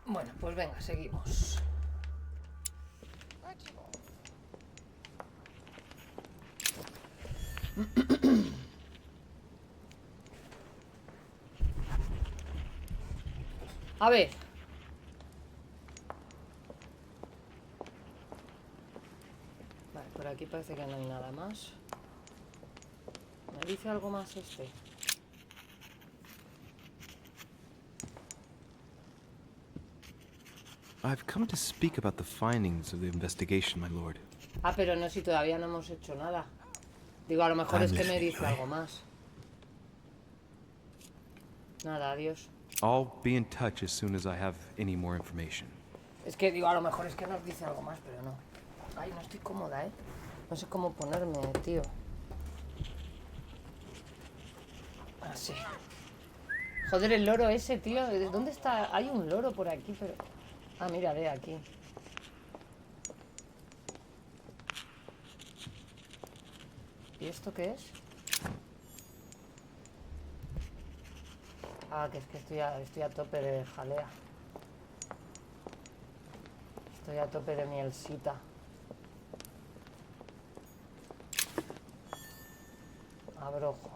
Bueno, pues venga, seguimos. A ver. Vale, por aquí parece que no hay nada más. ¿Me dice algo más este? I've come to speak about the findings of the investigation, my lord. Ah, pero no, si todavía no hemos hecho nada. Digo, a lo mejor es que me dice algo más. Nada, adiós. I'll be in touch as soon as I have any more information. Es que digo, a lo mejor es que nos dice algo más, pero no. Ay, no estoy cómoda, ¿eh? No sé cómo ponerme, tío. Así. Joder, el loro ese, tío. ¿Dónde está? Hay un loro por aquí, pero... Ah, mira, ve aquí. ¿Y esto qué es? Ah, que es que estoy a tope de jalea. Estoy a tope de mielcita. Abrojo.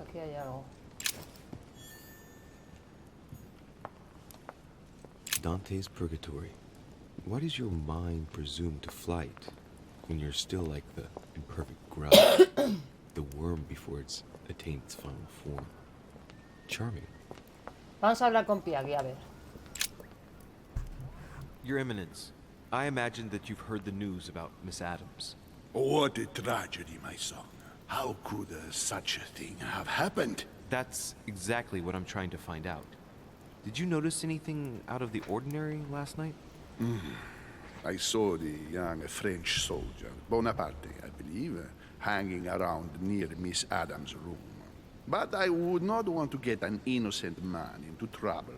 Aquí hay algo. Dante's Purgatory. Why does your mind presume to flight when you're still like the imperfect grub, the worm before it's attained its final form? Charming. Vamos a hablar con Piagui, a ver. Your Eminence, I imagine that you've heard the news about Miss Adams. What a tragedy, my son. How could such a thing have happened? That's exactly what I'm trying to find out. Did you notice anything out of the ordinary last night? I saw the young French soldier, Bonaparte, I believe, hanging around near Miss Adams' room. But I would not want to get an innocent man into trouble.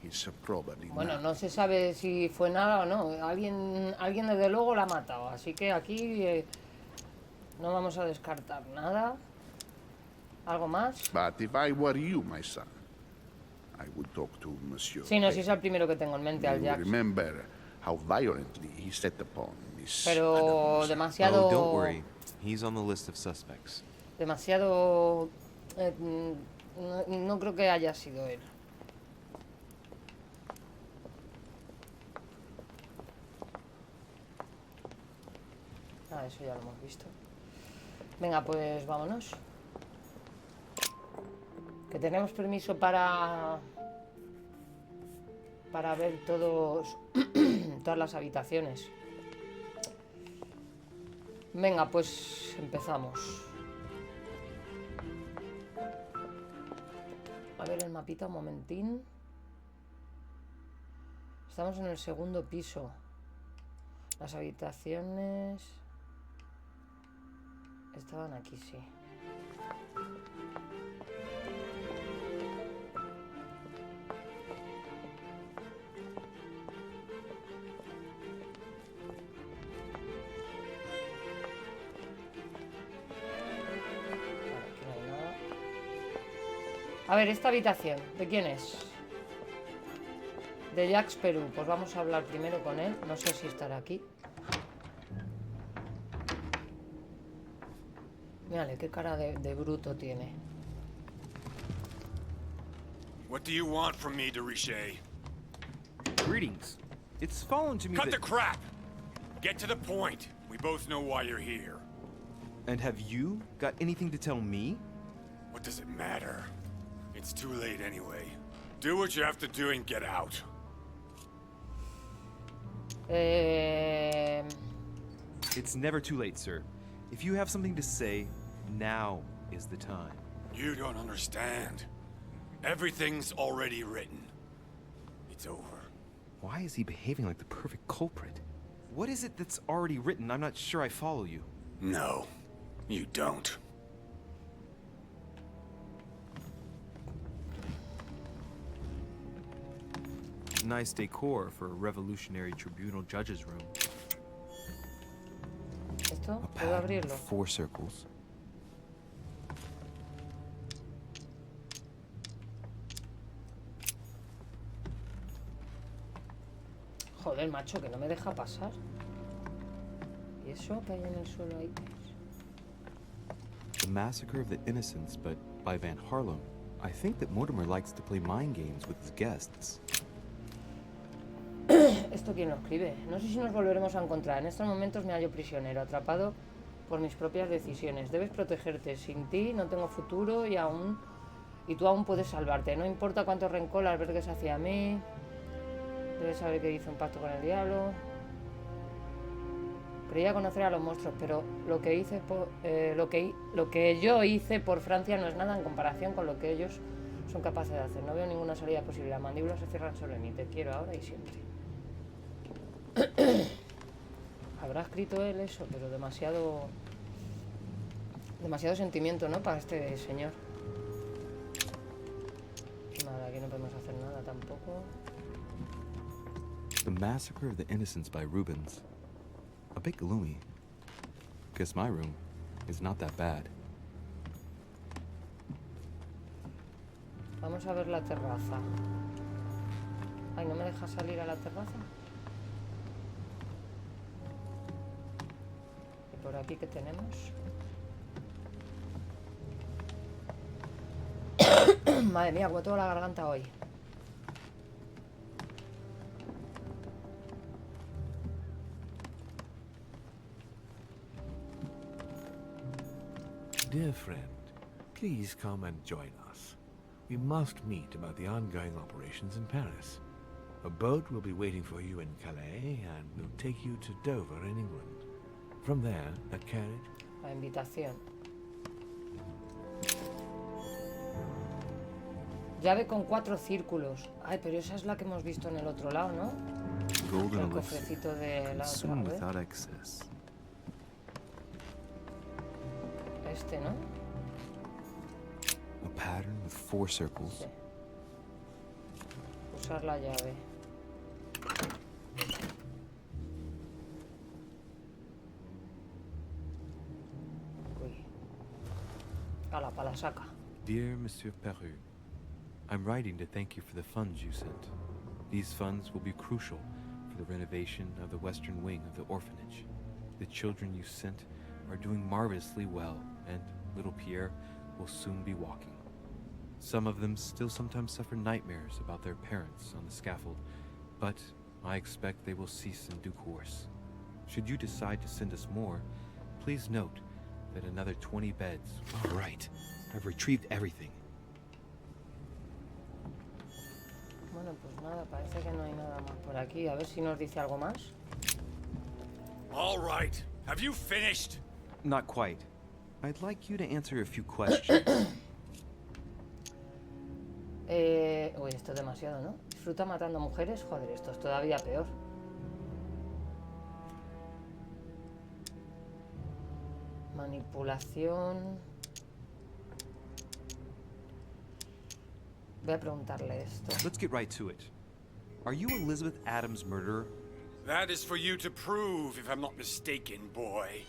He's probably Bueno, not. no se sabe si fue nada o no. Alguien desde luego la ha matado. Así que aquí no vamos a descartar nada. ¿Algo más? But if I were you, my son, I would talk to Monsieur. Sí, no, si es el primero que tengo en mente, al You Jax. remember how violently he set upon Miss Pero Adams. demasiado... Oh, don't worry. He's on the list of suspects. Demasiado... no creo que haya sido él. Ah, eso ya lo hemos visto. Venga, pues vámonos. Que tenemos permiso para ver todas las habitaciones. Venga, pues empezamos. A ver el mapita un momentín. Estamos en el segundo piso. Las habitaciones estaban aquí, sí. Aquí no hay nada. A ver, esta habitación, ¿de quién es? De Jax Perú. Pues vamos a hablar primero con él. No sé si estará aquí. Mírale, qué cara de bruto tiene. What do you want from me, de Richet? Greetings. It's fallen to me Cut that... the crap! Get to the point. We both know why you're here. And have you got anything to tell me? What does it matter? It's too late anyway. Do what you have to do and get out. It's never too late, sir. If you have something to say, now is the time. You don't understand. Everything's already written. It's over. Why is he behaving like the perfect culprit? What is it that's already written? I'm not sure I follow you. No, you don't. nice decor for a revolutionary tribunal judge's room. ¿Esto? A ¿Puedo pattern abrirlo? with 4 circles. Joder, macho, que no me deja pasar. ¿Y eso que hay en el suelo ahí? The Massacre of the Innocents, but by Van Harlem. I think that Mortimer likes to play mind games with his guests. ¿Esto quién lo escribe? No sé si nos volveremos a encontrar. En estos momentos me hallo prisionero, atrapado por mis propias decisiones. Debes protegerte. Sin ti no tengo futuro y tú aún puedes salvarte. No importa cuánto rencor albergues hacia mí. Debes saber que hice un pacto con el diablo. Creía conocer a los monstruos, pero lo que yo hice por Francia no es nada en comparación con lo que ellos son capaces de hacer. No veo ninguna salida posible. Las mandíbulas se cierran sobre mí. Te quiero ahora y siempre. Habrá escrito él eso, pero demasiado sentimiento, ¿no? Para este señor. Nada, aquí no podemos hacer nada tampoco. The Massacre of the Innocents by Rubens. A bit gloomy. Guess my room is not that bad. Vamos a ver la terraza. Ay, ¿no me deja salir a la terraza? ¿Y por aquí qué tenemos? Madre mía, como tengo la garganta hoy. Dear friend, please come and join us. We must meet about the ongoing operations in Paris. A boat will be waiting for you in Calais and will take you to Dover in England. From there, a carriage. La invitación. Llave con 4 círculos. Ay, pero esa es la que hemos visto en el otro lado, ¿no? Golden El elixir, cofrecito de la otra consumed vez. without excess. Este, ¿no? A pattern with 4 circles. Sí. Usar la llave. Uy. Ala, pa' la saca. Dear Monsieur Peru, I'm writing to thank you for the funds you sent. These funds will be crucial for the renovation of the western wing of the orphanage. The children you sent are doing marvelously well, and little Pierre will soon be walking. Some of them still sometimes suffer nightmares about their parents on the scaffold, but I expect they will cease in due course. Should you decide to send us more, please note that another 20 beds. All right. I've retrieved everything. Bueno, pues nada, parece que no hay nada más por aquí. A ver si nos dice algo más. All right. Have you finished? Not quite. I'd like you to answer a few questions. Uy, esto es demasiado, ¿no? Disfruta matando mujeres. Joder, esto es todavía peor. Manipulación. Voy a preguntarle esto. Let's get right to it. Are you Elizabeth Adams' murderer? That is for you to prove, if I'm not mistaken, boy.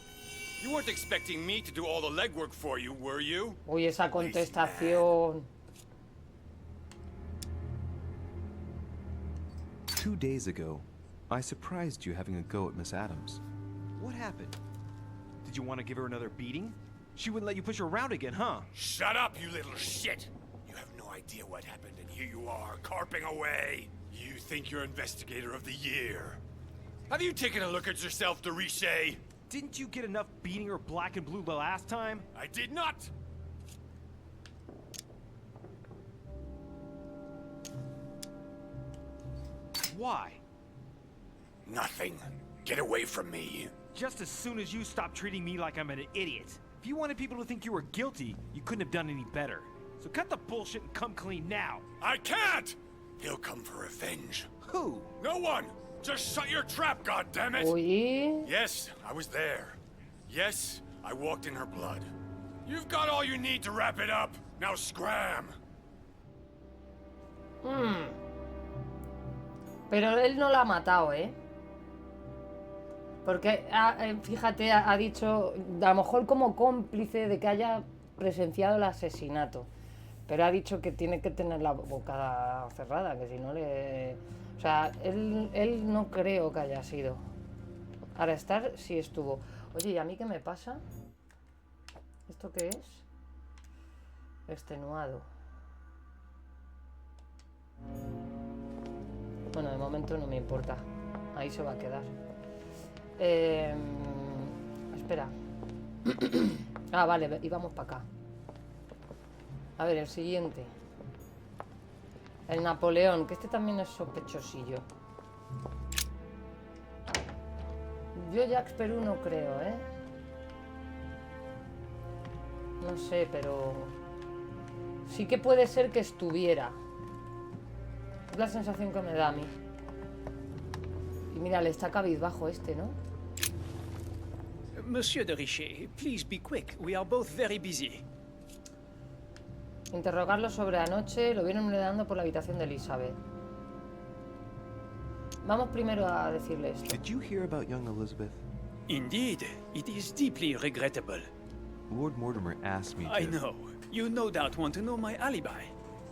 You weren't expecting me to do all the legwork for you, were you? Uy, esa contestación. 2 days ago, I surprised you having a go at Miss Adams. What happened? Did you want to give her another beating? She wouldn't let you push her around again, huh? Shut up, you little shit! You have no idea what happened, and here you are, carping away. You think you're Investigator of the Year. Have you taken a look at yourself, Deriche? Didn't you get enough beating her black and blue the last time? I did not! Why? Nothing. Get away from me. Just as soon as you stopped treating me like I'm an idiot. If you wanted people to think you were guilty, you couldn't have done any better. So cut the bullshit and come clean now. I can't! He'll come for revenge. Who? No one! Just shut your trap, goddammit! Uy. Yes, I was there. Yes, I walked in her blood. You've got all you need to wrap it up. Now scram! Pero él no la ha matado, ¿eh? Porque, fíjate, ha dicho, a lo mejor como cómplice de que haya presenciado el asesinato. Pero ha dicho que tiene que tener la boca cerrada, que si no le... O sea, él no creo que haya sido. Arrestar sí estuvo. Oye, ¿y a mí qué me pasa? ¿Esto qué es? Extenuado. Bueno, de momento no me importa. Ahí se va a quedar. Espera. Ah, vale, íbamos para acá. A ver, el siguiente. El Napoleón, que este también es sospechosillo. Yo Jacques Perú no creo, ¿eh? No sé, pero... sí que puede ser que estuviera. Es la sensación que me da a mí. Y mira, le está cabizbajo este, ¿no? Monsieur de Richet, please be quick. We are both very busy. Interrogarlo sobre anoche, lo vieron merodeando por la habitación de Elizabeth. Vamos primero a decirle esto. Did you hear about young Elizabeth? Indeed, it is deeply regrettable. Lord Mortimer asked me to... I know. You no doubt want to know my alibi.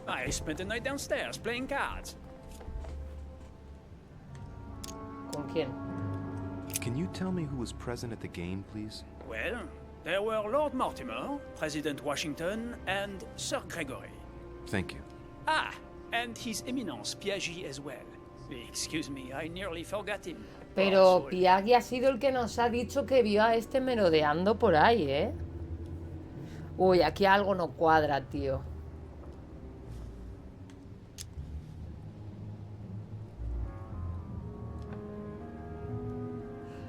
I spent the night downstairs playing cards. ¿Con quién? Can you tell me who was present at the game, please? Well, there were Lord Mortimer, President Washington, and Sir Gregory. Thank you. Ah, and His Eminence Piaggi as well. Excuse me, I nearly forgot him. Pero Oh, Piaggi ha sido el que nos ha dicho que vio a este merodeando por ahí, ¿eh? Uy, aquí algo no cuadra, tío.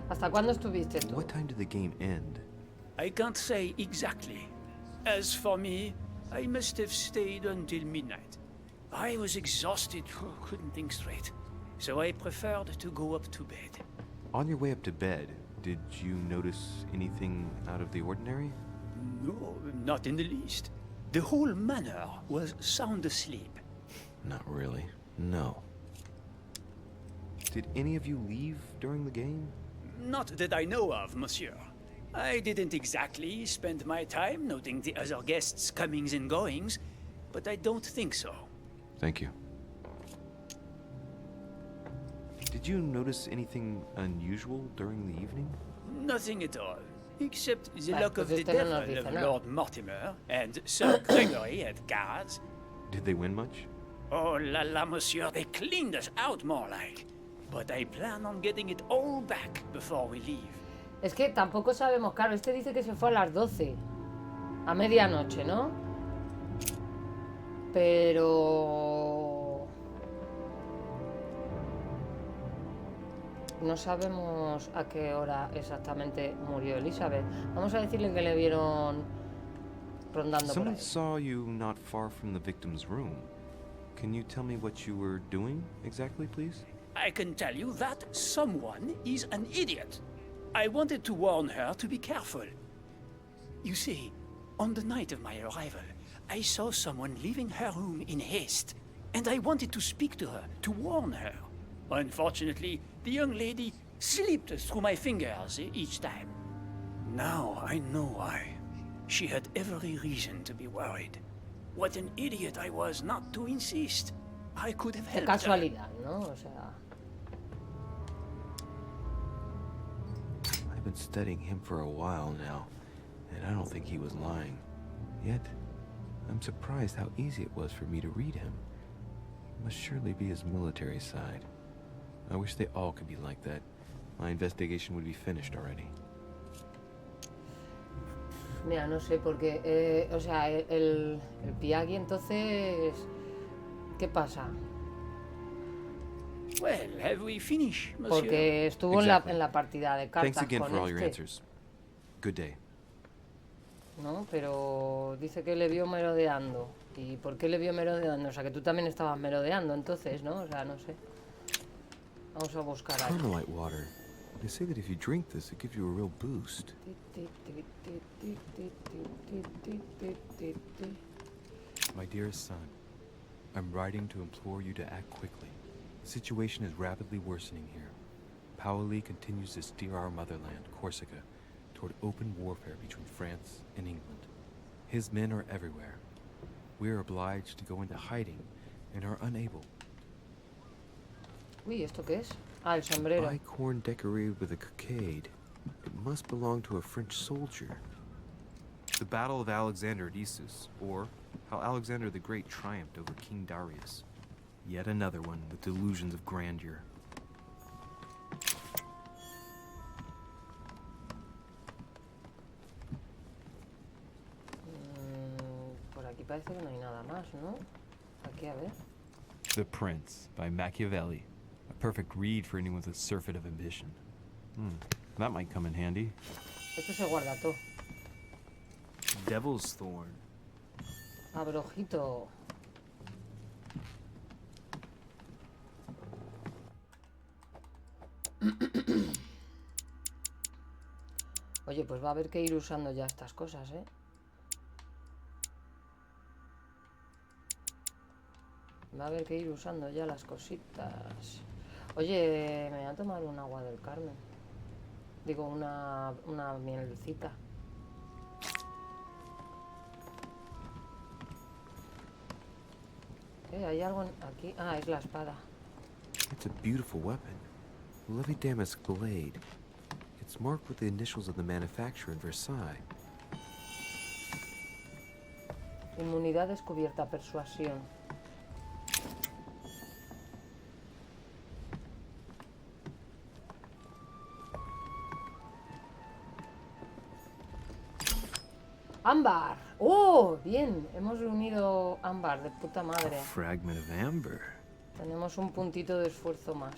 ¿Hasta cuándo estuviste tú? What time did the game end? I can't say exactly. As for me, I must have stayed until midnight. I was exhausted, couldn't think straight. So I preferred to go up to bed. On your way up to bed, did you notice anything out of the ordinary? No, not in the least. The whole manor was sound asleep. Not really. No. Did any of you leave during the game? Not that I know of, monsieur. I didn't exactly spend my time noting the other guests' comings and goings, but I don't think so. Thank you. Did you notice anything unusual during the evening? Nothing at all, except the Vale, luck of pues the este no nos devil dice of nada. Lord Mortimer and Sir Gregory at cards. Did they win much? Oh la la, monsieur, they cleaned us out more like. But I plan on getting it all back before we leave. Es que tampoco sabemos, claro, este dice que se fue a las 12. A medianoche, ¿no? Pero... no sabemos a qué hora exactamente murió Elizabeth. Vamos a decirle que le vieron rondando por Someone ahí. saw you not far from the victim's room. Can you tell me what you were doing exactly, please? I can tell you that someone is an idiot. I wanted to warn her to be careful. You see, on the night of my arrival, I saw someone leaving her room in haste, and I wanted to speak to her, to warn her. Unfortunately, the young lady slipped through my fingers each time. Now I know why. She had every reason to be worried. What an idiot I was not to insist. I could have Qué helped her. casualidad, ¿no? O sea... I've been studying him for a while now, and I don't think he was lying. Yet, I'm surprised how easy it was for me to read him. It must surely be his military side. I wish they all could be like that. My investigation would be finished already. Mira, no sé, porque... o sea, el Piaggi entonces... ¿qué pasa? Well, have we finished, monsieur? Porque estuvo Exactly. en la partida de cartas Thanks again con for all your este, answers. Good day. ¿no? Pero dice que le vio merodeando. ¿Y por qué le vio merodeando? O sea, que tú también estabas merodeando entonces, ¿no? O sea, no sé. Vamos a buscar algo. Carmelite water. They say that if you drink this, it gives you a real boost. My dearest son, I'm writing to implore you to act quickly. The situation is rapidly worsening here. Paoli continues to steer our motherland, Corsica, toward open warfare between France and England. His men are everywhere. We are obliged to go into hiding and are unable. Uy, ¿esto qué es? Ah, el sombrero. Bicorn decorated with a cockade. It must belong to a French soldier. The Battle of Alexander at Issus, or how Alexander the Great triumphed over King Darius. Yet another one with delusions of grandeur. Por aquí parece que no hay nada más, ¿no? Aquí, a ver. The Prince by Machiavelli. A perfect read for anyone with a surfeit of ambition. That might come in handy. Esto se guarda todo. Devil's Thorn. Abrojito. Oye, pues va a haber que ir usando ya estas cosas, ¿eh? Va a haber que ir usando ya las cositas. Oye, me voy a tomar un agua del Carmen. Digo, una mielcita. ¿Hay algo aquí? Ah, es la espada. It's a beautiful weapon. Lovely damask blade. It's marked with the initials of the manufacturer in Versailles. Inmunidad descubierta, persuasión. ¡Ámbar! ¡Oh! Bien, hemos reunido ámbar de puta madre. Fragment of amber. Tenemos un puntito de esfuerzo más.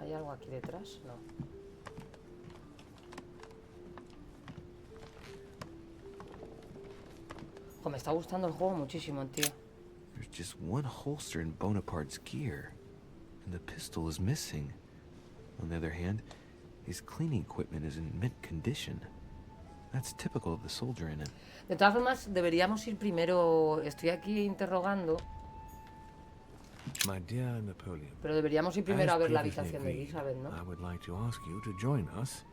¿Hay algo aquí detrás? No. Me está gustando el juego muchísimo, tío. There's just one holster in Bonaparte's gear, and the pistol is missing. On the other hand, his cleaning equipment is in mint condition. That's typical of the soldier in him. De todas formas, deberíamos ir primero... Estoy aquí interrogando, My dear Napoleon, pero deberíamos ir primero as a ver la previously habitación de agreed, Elizabeth, ¿no? I would like to ask you to join us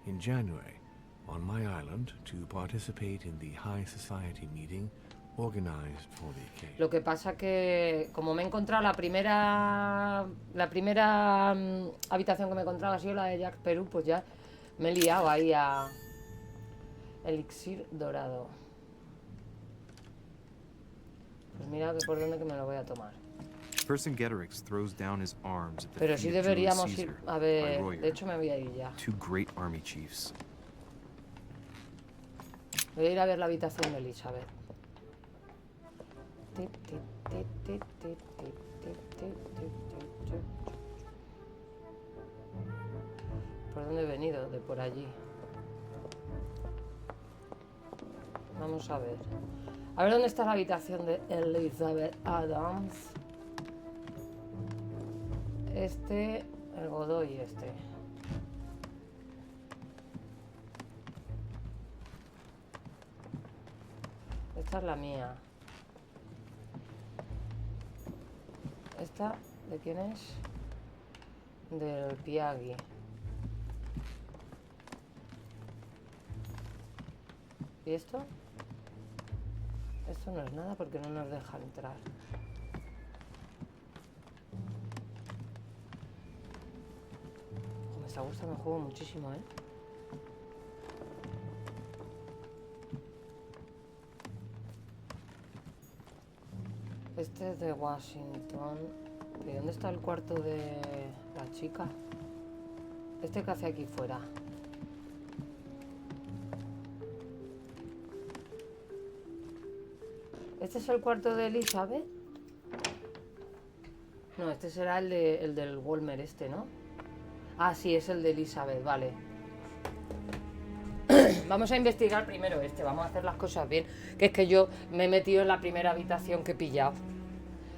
in January on my island to participate in the high society meeting organized for the occasion. Lo que pasa que, como me he encontrado la primera habitación que me he encontrado ha sido la de Jack Perú, pues ya me he liado ahí a elixir dorado. Pues mira que por dónde que me lo voy a tomar. Vercingetorix throws down his arms at the Pero feet sí of Julius deberíamos ir Caesar a by ver. Royer, De hecho me voy a ir ya. two great army chiefs. Voy a ir a ver la habitación de Elizabeth. ¿Por dónde he venido? De por allí. Vamos a ver. A ver dónde está la habitación de Elizabeth Adams. Este, el Godoy este. Esta es la mía. ¿Esta de quién es? Del Piagui. ¿Y esto? Esto no es nada porque no nos deja entrar. Me está gustando el juego muchísimo, ¿eh? Este es de Washington. ¿Y dónde está el cuarto de la chica? ¿Este que hace aquí fuera? ¿Este es el cuarto de Elizabeth? No, este será el del Walmer este, ¿no? Ah, sí, es el de Elizabeth, vale. Vamos a investigar primero este, vamos a hacer las cosas bien. Que es que yo me he metido en la primera habitación que he pillado.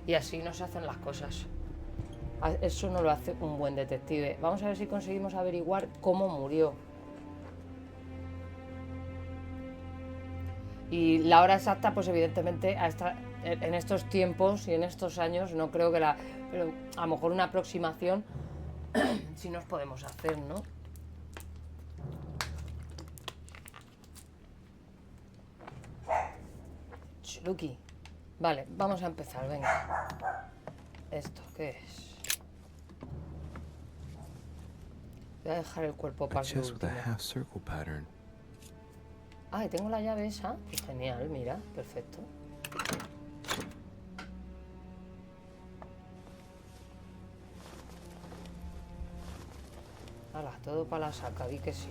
Y así no se hacen las cosas. Eso no lo hace un buen detective. Vamos a ver si conseguimos averiguar cómo murió. Y la hora exacta, pues evidentemente en estos tiempos y en estos años no creo que la... Pero a lo mejor una aproximación sí nos podemos hacer, ¿no? Lucky. Vale, vamos a empezar, venga. ¿Esto qué es? Voy a dejar el cuerpo A para lo chest with a último. half circle pattern. Ah, y tengo la llave esa. Pues genial, mira, perfecto. Hala, todo para la saca, di que sí.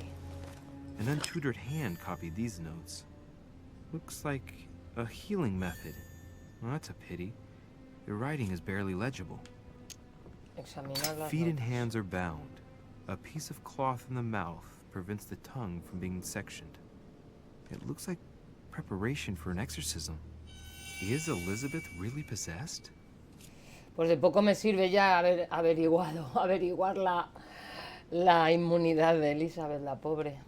An untutored hand copied these notes. Looks like a healing method. Well, that's a pity. The writing is barely legible. Examinar las Feet and notas. hands are bound. A piece of cloth in the mouth prevents the tongue from being sectioned. It looks like preparation for an exorcism. Is Elizabeth really possessed? Pues de poco me sirve ya haber averiguar la inmunidad de Elizabeth, la pobre.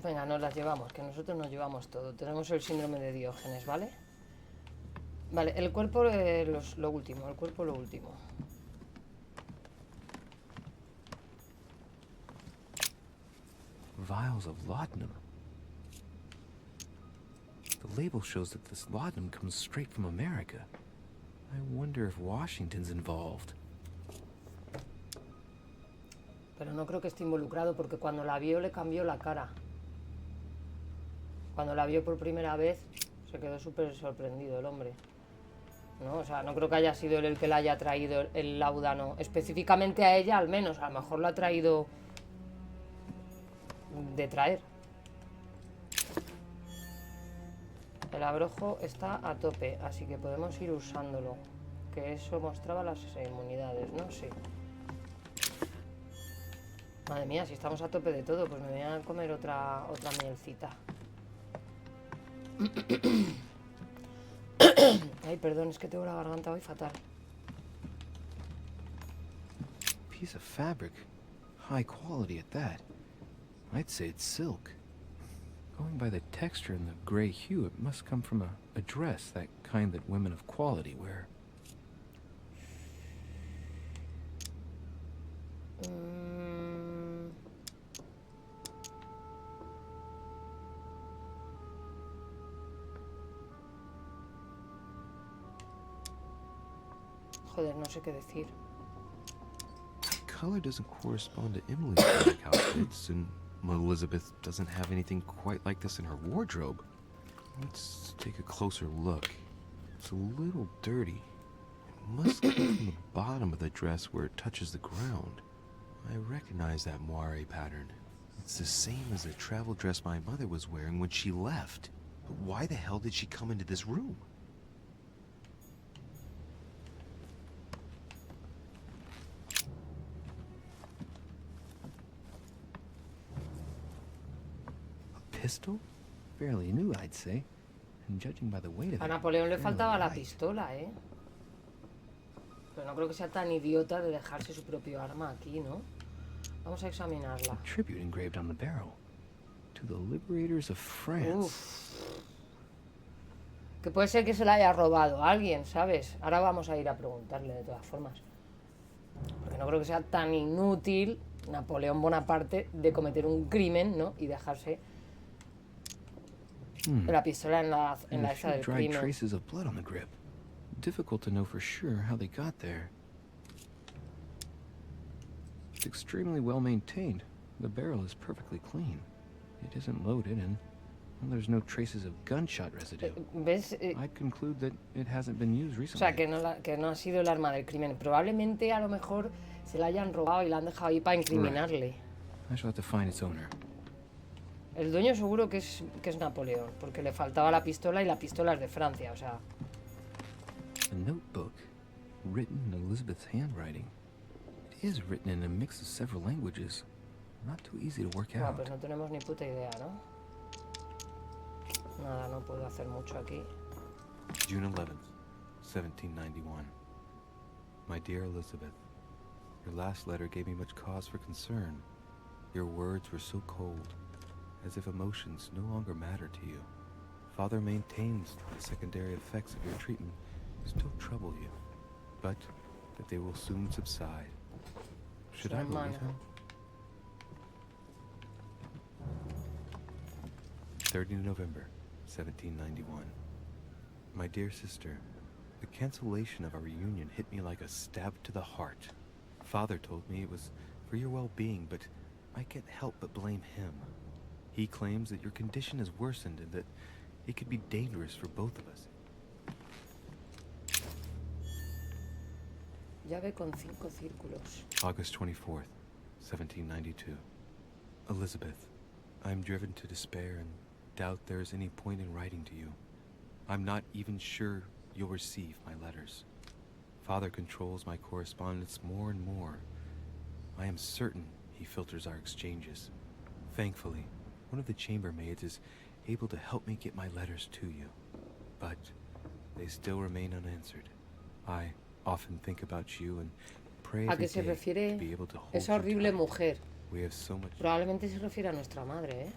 Venga, nos las llevamos, que nosotros nos llevamos todo. Tenemos el síndrome de Diógenes, ¿vale? Vale, el cuerpo lo último, el cuerpo lo último. Vials of laudanum. The label shows that this laudanum comes straight from America. I wonder if Washington's involved. Pero no creo que esté involucrado porque cuando la vio le cambió la cara. Cuando la vio por primera vez se quedó súper sorprendido el hombre. ¿No? O sea, no creo que haya sido él el que le haya traído el láudano. Específicamente a ella, al menos. A lo mejor lo ha traído de traer. El abrojo está a tope, así que podemos ir usándolo. Que eso mostraba las inmunidades, ¿no? Sí. Madre mía, si estamos a tope de todo, pues me voy a comer otra mielcita. Ay, perdón, es que tengo la garganta hoy fatal. Piece of fabric. High quality at that. I'd say it's silk. Going by the texture and the gray hue, it must come from a dress, that kind that women of quality wear. Joder, no sé qué decir. The color doesn't correspond to Emily's black outfits, and Elizabeth doesn't have anything quite like this in her wardrobe. Let's take a closer look. It's a little dirty. It must come from the bottom of the dress where it touches the ground. I recognize that moire pattern. It's the same as the travel dress my mother was wearing when she left. But why the hell did she come into this room? Pistol? Fairly new, I'd say. And judging by the weight of A it, Napoleón le fairly faltaba la light. pistola, ¿eh? Pero no creo que sea tan idiota de dejarse su propio arma aquí, ¿no? Vamos a examinarla. A tribute engraved on the barrel. To the liberators of France. Uf. Que puede ser que se la haya robado a alguien, ¿sabes? Ahora vamos a ir a preguntarle de todas formas. Porque no creo que sea tan inútil Napoleón Bonaparte de cometer un crimen, ¿no? Y dejarse la pistola en la And a esa few del dried crimen. traces of blood on the grip. Difficult to know for sure how they got there. It's extremely well maintained. The barrel is perfectly clean. It isn't loaded, and well, there's no traces of gunshot residue. ¿Ves? I'd conclude that it hasn't been used O recently. sea, que no ha sido el arma del crimen. Probablemente a lo mejor se la hayan robado y la han dejado ahí para incriminarle. I shall have to find its owner. El dueño seguro que es Napoleón, porque le faltaba la pistola y la pistola es de Francia, o sea... A notebook, written in Elizabeth's handwriting. It is written in a mix of several languages. Not too easy to work Bueno, out. pues no tenemos ni puta idea, ¿no? Nada, no puedo hacer mucho aquí. June 11th, 1791. My dear Elizabeth, your last letter gave me much cause for concern. Your words were so cold, as if emotions no longer matter to you. Father maintains the secondary effects of your treatment still trouble you, but that they will soon subside. Should I believe him? 30 November, 1791. My dear sister, the cancellation of our reunion hit me like a stab to the heart. Father told me it was for your well-being, but I can't help but blame him. He claims that your condition has worsened and that it could be dangerous for both of us. Llave con 5 círculos. August 24th, 1792. Elizabeth, I am driven to despair and doubt there is any point in writing to you. I'm not even sure you'll receive my letters. Father controls my correspondence more and more. I am certain he filters our exchanges. Thankfully, one of the chambermaids is able to help me get my letters to you, but they still remain unanswered. I often think about you and pray every day to be able to hold esa horrible mujer? We have so much. Probablemente se refiere a nuestra madre, ¿eh?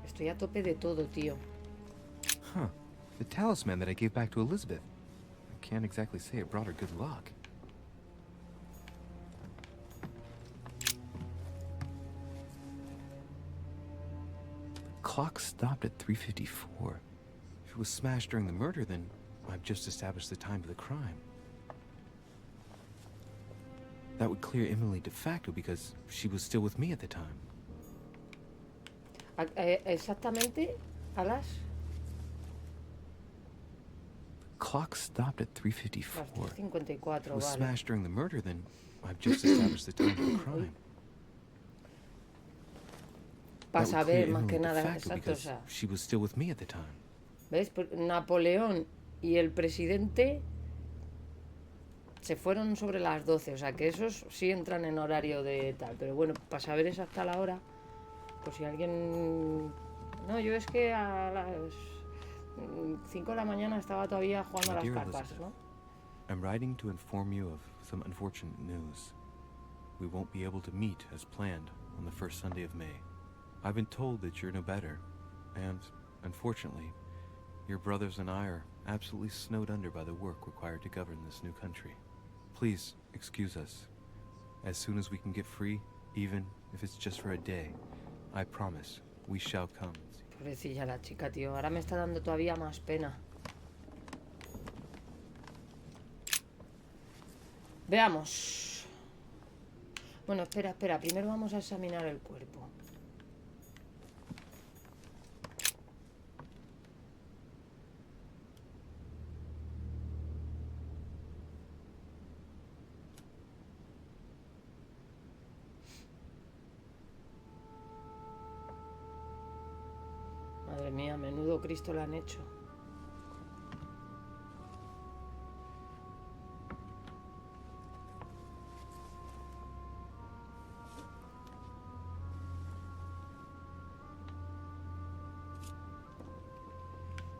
Estoy a tope de todo, tío. Huh. The talisman that I gave back to Elizabeth. I can't exactly say it brought her good luck. The clock stopped at 3:54. If it was smashed during the murder, then I've just established the time of the crime. That would clear Emily de facto because she was still with me at the time. Exactamente a las... The clock stopped at 3:54. 54, If it was vale. smashed during the murder, then I've just established the time of the crime. Para That would saber clear más Emily que de nada, facto exacto, o because sea, she was still with me at the time. ¿ves? Napoleón y el presidente se fueron sobre las 12, o sea que esos sí entran en horario de tal, pero bueno, para saber exacta la hora, pues si alguien... No, yo es que a las 5 de la mañana estaba todavía jugando a My las dear cartas, Elizabeth, ¿no? I'm writing to inform you of some unfortunate news. We won't be able to meet as planned on the first Sunday of May. I've been told that you're no better, and, unfortunately, your brothers and I are absolutely snowed under by the work required to govern this new country. Please, excuse us. As soon as we can get free, even if it's just for a day, I promise we shall come. Pobrecilla la chica, tío, ahora me está dando todavía más pena. Veamos. Bueno, espera, primero vamos a examinar el cuerpo. Madre mía, menudo Cristo le han hecho.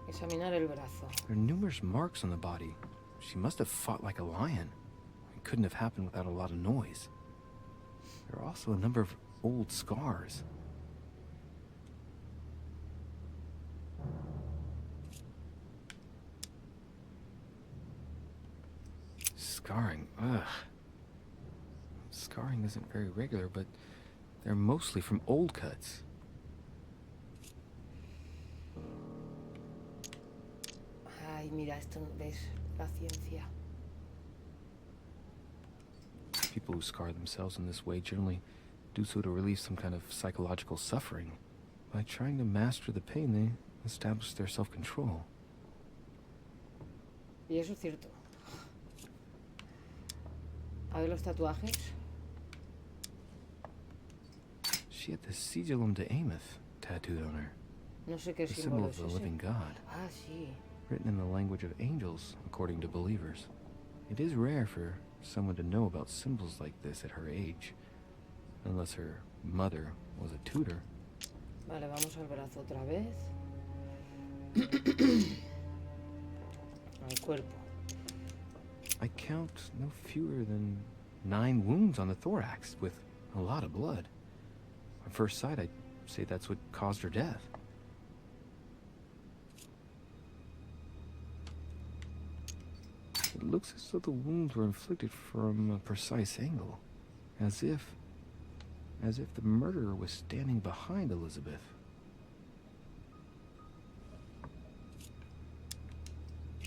Examinar el brazo. There are numerous marks on the body. She must have fought like a lion. It couldn't have happened without a lot of noise. There are also a number of old scars. Scarring, ugh. Scarring isn't very regular, but they're mostly from old cuts. Ay, mira, esto, ¿ves? La ciencia. People who scar themselves in this way generally do so to relieve some kind of psychological suffering. By trying to master the pain, they establish their self-control. Y eso es cierto. A ver los tatuajes. She had the Sigillum de Ameth tattooed on her, No sé qué the symbol símbolo of es the ese. living God, Ah, sí. written in the language of angels, according to believers. It is rare for someone to know about symbols like this at her age, unless her mother was a tutor. Vale, vamos al brazo otra vez. A al cuerpo. I count no fewer than 9 wounds on the thorax, with a lot of blood. On first sight, I'd say that's what caused her death. It looks as though the wounds were inflicted from a precise angle, as if the murderer was standing behind Elizabeth.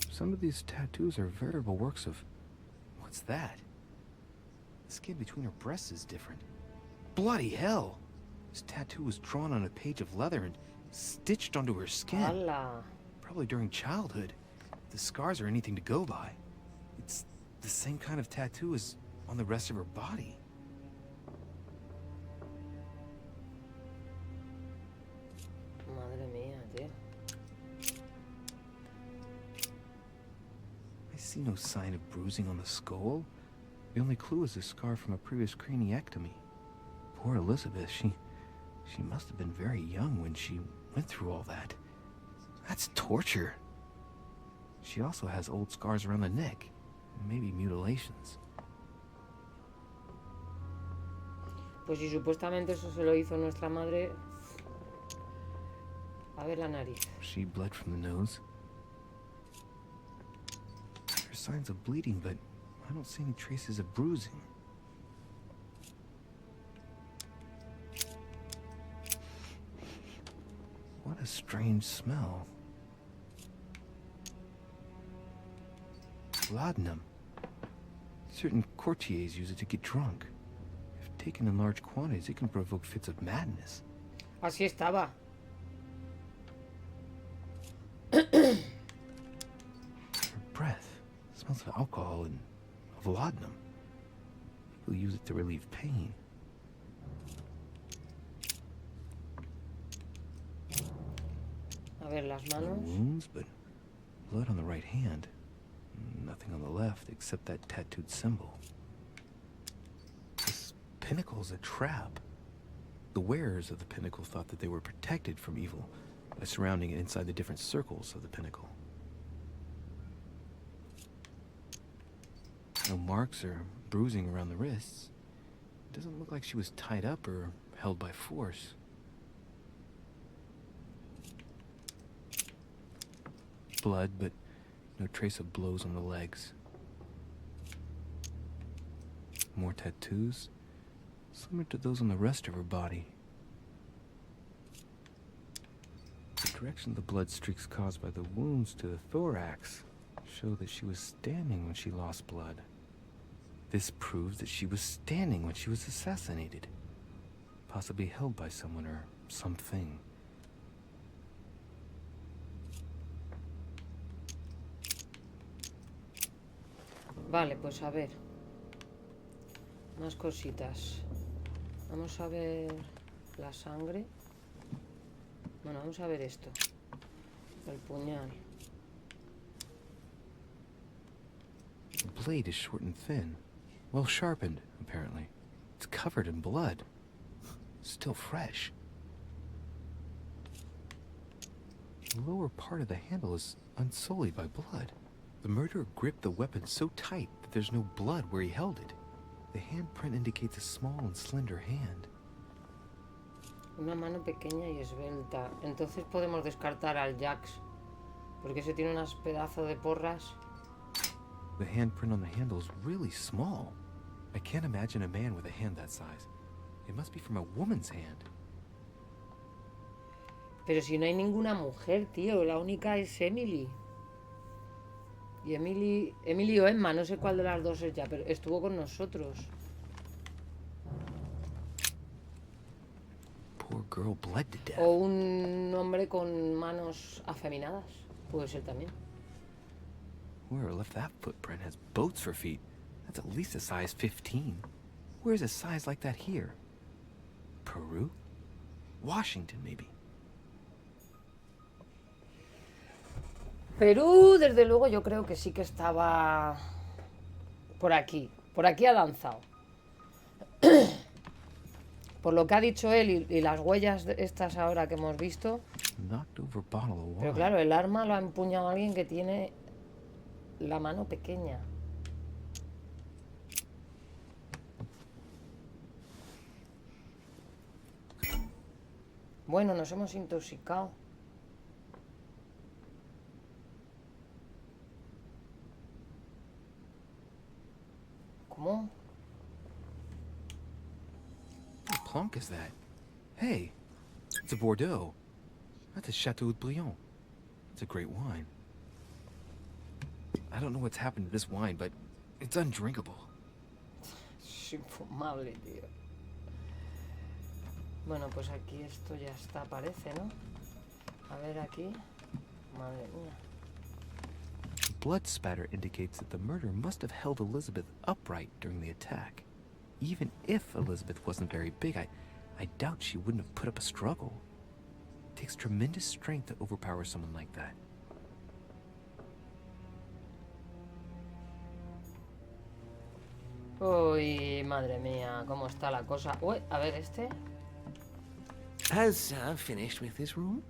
Some of these tattoos are veritable works of... What's that? The skin between her breasts is different. Bloody hell! This tattoo was drawn on a page of leather and stitched onto her skin. ¡Hala! Probably during childhood. If the scars are anything to go by. It's the same kind of tattoo as on the rest of her body. Madre mía, tío. I see no sign of bruising on the skull. The only clue is a scar from a previous craniectomy. Poor Elizabeth, she must have been very young when she went through all that. That's torture. She also has old scars around the neck, maybe mutilations. Pues si supuestamente eso se lo hizo nuestra madre... A ver la nariz. She bled from the nose. There are signs of bleeding, but I don't see any traces of bruising. What a strange smell. Laudanum. Certain courtiers use it to get drunk. If taken in large quantities, it can provoke fits of madness. Así estaba. Her breath smells of alcohol and of laudanum. People use it to relieve pain. A ver las No manos. wounds, but blood on the right hand. Nothing on the left except that tattooed symbol. This pinnacle's a trap. The wearers of the pinnacle thought that they were protected from evil by surrounding it inside the different circles of the pinnacle. No marks or bruising around the wrists. It doesn't look like she was tied up or held by force. Blood, but no trace of blows on the legs. More tattoos, similar to those on the rest of her body. The direction of the blood streaks caused by the wounds to the thorax show that she was standing when she lost blood. This proves that she was standing when she was assassinated, possibly held by someone or something. Vale, pues a ver. Más cositas. Vamos a ver la sangre. Bueno, vamos a ver esto. El puñal. The blade is short and thin. Well sharpened, apparently. It's covered in blood. Still fresh. The lower part of the handle is unsullied by blood. The murderer gripped the weapon so tight that there's no blood where he held it. The handprint indicates a small and slender hand. Una mano pequeña y esbelta. Entonces podemos descartar al Jax. Porque ese tiene unas pedazos de porras. The handprint on the handle is really small. I can't imagine a man with a hand that size. It must be from a woman's hand. Pero si no hay ninguna mujer, tío. La única es Emily. Y Emily o Emma, no sé cuál de las dos es ya, pero estuvo con nosotros. Poor girl bled to death. O un hombre con manos afeminadas. Puede ser también. Whoever left that footprint has boats for feet. That's at least a size 15. Where's a size like that here? Peru? Washington, maybe. Perú, desde luego, yo creo que sí que estaba por aquí. Por aquí ha danzado. Por lo que ha dicho él y las huellas estas ahora que hemos visto. Knocked over bottle of wine. Pero claro, el arma lo ha empuñado alguien que tiene la mano pequeña. Bueno, nos hemos intoxicado. ¿Cómo? What plonk is that? Hey, it's a Bordeaux. That's a Chateau de Briand. It's a great wine. I don't know what's happened to this wine, but it's undrinkable. Es infumable, tío. Bueno, pues aquí esto ya está, parece, ¿no? A ver aquí. Madre mía. Blood spatter indicates that the murderer must have held Elizabeth upright during the attack. Even if Elizabeth wasn't very big, I doubt she wouldn't have put up a struggle. It takes tremendous strength to overpower someone like that. Uy, madre mía, cómo está la cosa. Uy, a ver, este. Has Sir finished with this room?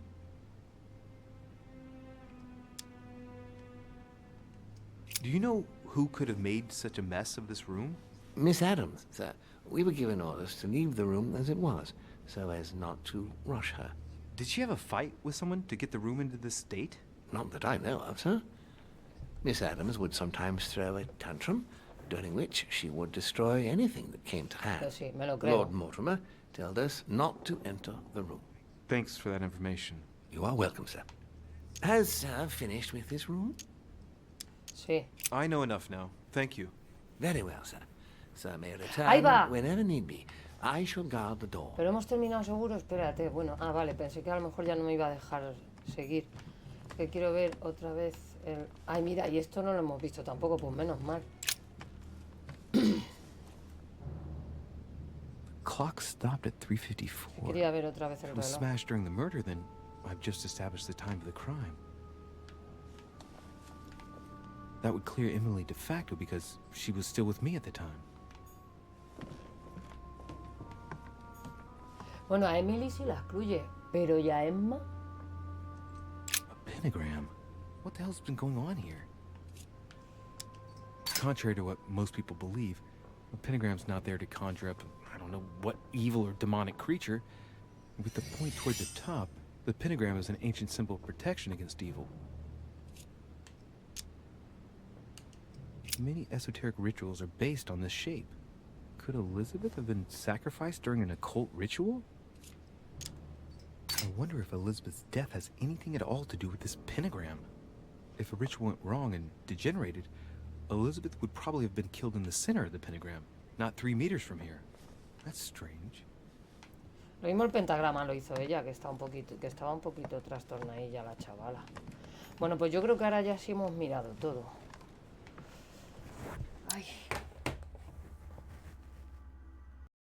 Do you know who could have made such a mess of this room? Miss Adams, sir. We were given orders to leave the room as it was, so as not to rush her. Did she have a fight with someone to get the room into this state? Not that I know of, sir. Miss Adams would sometimes throw a tantrum, during which she would destroy anything that came to hand. Pues sí, me lo creo. Lord Mortimer told us not to enter the room. Thanks for that information. You are welcome, sir. Has Sir finished with this room? Sí. I know enough now. Thank you. Very well, sir. Sir may Ahí va. return whenever need be. I shall guard the door. Pero hemos terminado seguro, espérate. Bueno, vale, pensé que a lo mejor ya no me iba a dejar seguir. Que quiero ver otra vez el... Ay, mira, y esto no lo hemos visto tampoco, pues menos mal. Clock stopped at 3:54. Quería ver otra vez el If it was reloj. smashed during the murder, then I've just established the time of the crime. That would clear Emily de facto because she was still with me at the time. Bueno, a Emily sí la excluye, pero ya a Emma... A pentagram? What the hell's been going on here? Contrary to what most people believe, a pentagram's not there to conjure up, I don't know what evil or demonic creature. With the point toward the top, the pentagram is an ancient symbol of protection against evil. Many esoteric rituals are based on this shape. Could Elizabeth have been sacrificed during an occult ritual? I wonder if Elizabeth's death has anything at all to do with this pentagram. If a ritual went wrong and degenerated, Elizabeth would probably have been killed in the center of the pentagram, not 3 meters from here. That's strange. Lo mismo el pentagrama lo hizo ella, que estaba un poquito trastornadilla la chavala. Bueno, pues yo creo que ahora ya sí hemos mirado todo.